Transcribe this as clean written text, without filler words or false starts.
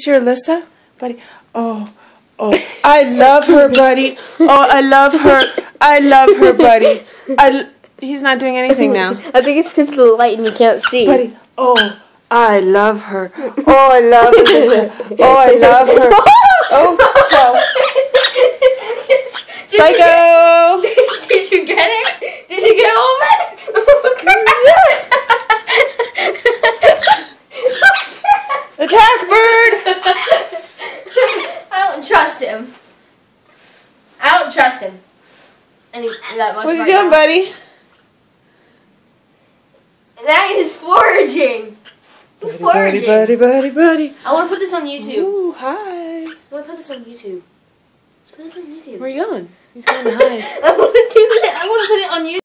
this your Alyssa? Buddy. Oh, I love her, buddy. Oh, I love her. I love her, buddy. He's not doing anything now. I think it's because of the light and you can't see. Buddy. Oh, I love her. Oh, I love her. Oh, I love her. Oh, well. Psycho! Did you get it? Did you get all of it? Attack, bird! I don't trust him. I don't trust him. That much What are you right doing, now. buddy? That is foraging. He's foraging. Buddy. I want to put this on YouTube. Ooh, hi. I want to put this on YouTube. Let's put this on YouTube. Where are you going? He's going to hide. I want to do it. I want to put it on YouTube.